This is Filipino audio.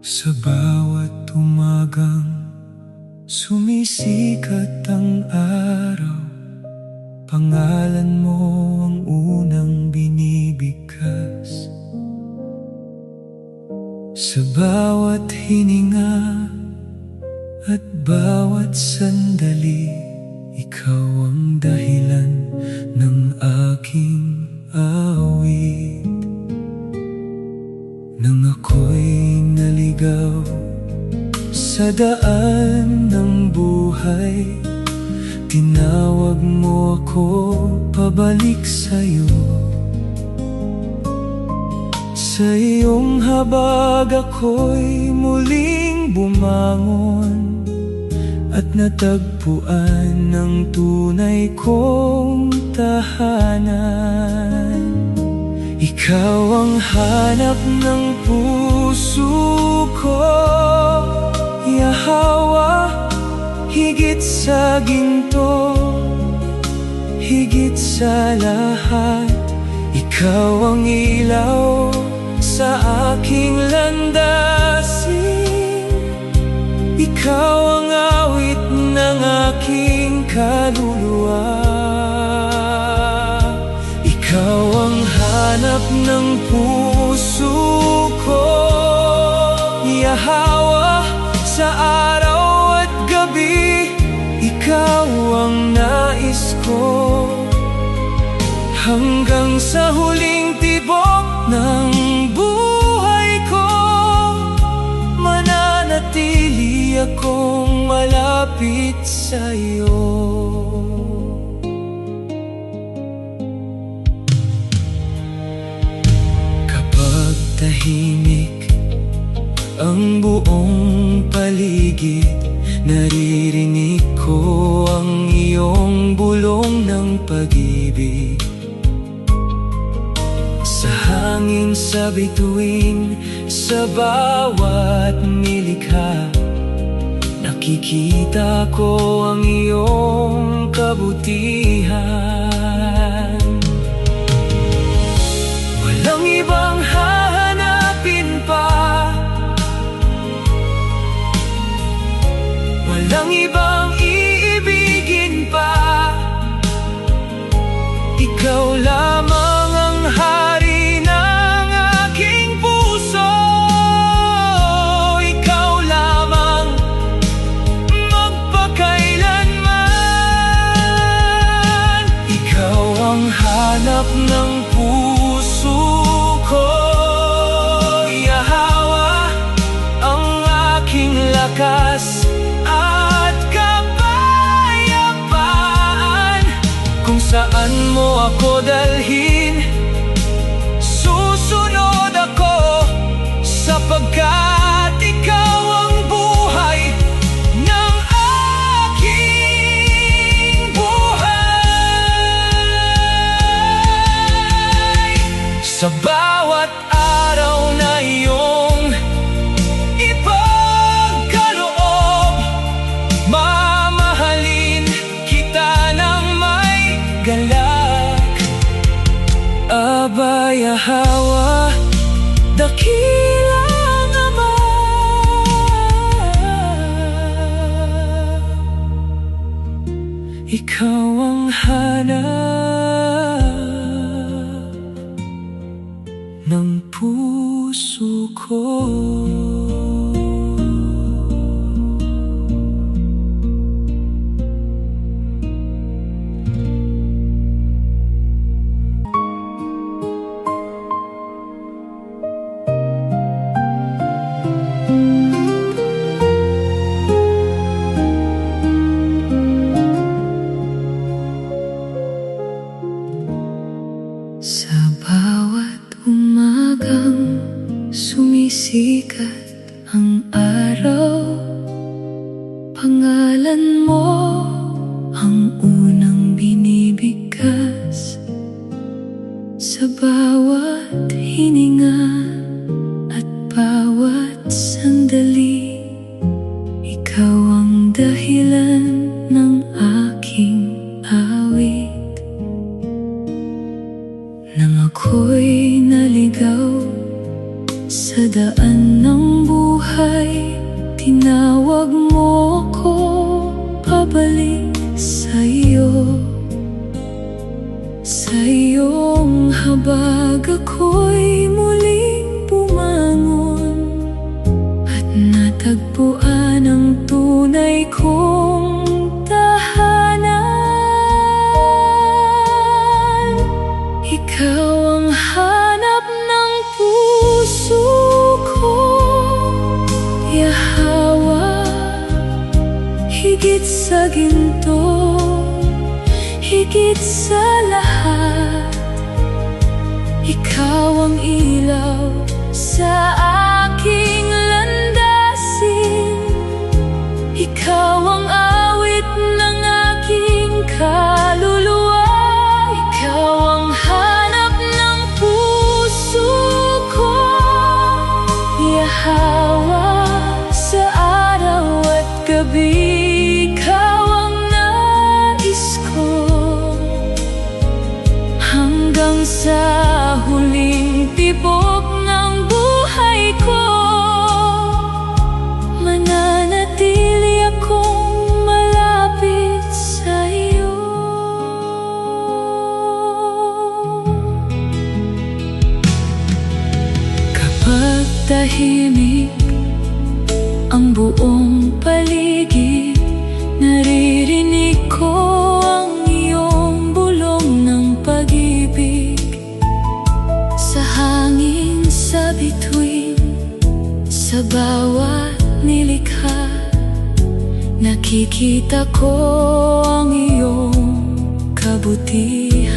Sa bawat umagang sumisikat ang araw, pangalan mo ang unang binibigkas. Sa bawat hininga at bawat sandali, ikaw ang dahilan ng aking awit. Nang ako'y naligaw sa daan ng buhay, tinawag mo ako pabalik sa'yo. Sa iyong habag ako'y muling bumangon at natagpuan ang tunay kong tahanan. Ikaw ang hanap ng puso ko, Yahawa, higit sa ginto, higit sa lahat. Ikaw ang ilaw sa aking landasin, ikaw ang awit ng aking kaluluwa. Ikaw ang hanap ng puso ko, Yahawa, sa araw at gabi. Ikaw ang nais ko, hanggang sa huling tibok ng buhay ko. Mananatili akong malapit sa'yo. Kapag tahimik ang buong paligid, naririnig ko ang iyong bulong ng pag-ibig. Sa hangin, sa bituin, sa bawat nilikha, nakikita ko ang iyong kabutihan. Walang ibang hahanapin pa, walang ibang iibigin pa. Ikaw lamang ang hari ng aking puso, ikaw lamang magpakailanman. Ikaw ang hanap ng puso ko, Yahawa, ang aking lakas at kapayapaan. Kung saan mo ako dalhin, susunod ako, sapagkat ikaw ang buhay ng aking buhay. Sa bawat araw na iyong ipagkaloob, mamahalin kita ng may galak. Aba, Yahawa, dakilang Ama, ikaw ang hanap ng puso ko. Sa bawat umagang sumisikat ang araw, pangalan mo ang unang binibigkas. Sa bawat hininga at bawat sandali, ikaw ang dahilan ng aking awit. Nang ako'y naligaw sa daan ng buhay, buhay, tinawag mo ko pabalik sa'yo. Sa iyong habag ako'y muling bumangon at natagpuan ang tunay kong tahanan. Ikaw ang hanap ng puso ko, Yahweh, higit sa ginto, higit sa lahat. Ikaw ang ilaw sa aking landasin, ikaw ang awit ng aking kaluluwa. Ikaw ang hanap ng puso ko, Yahweh, sa araw at gabi. Hanggang sa huling tibok ng buhay ko, mananatili akong malapit sa iyo. Kapag tahimik ang buong paligid, naririnig ko ang iyong bulong ng pag-ibig. Sa hangin, sa bituin, sa bawat nilikha, nakikita ko ang iyong kabutihan.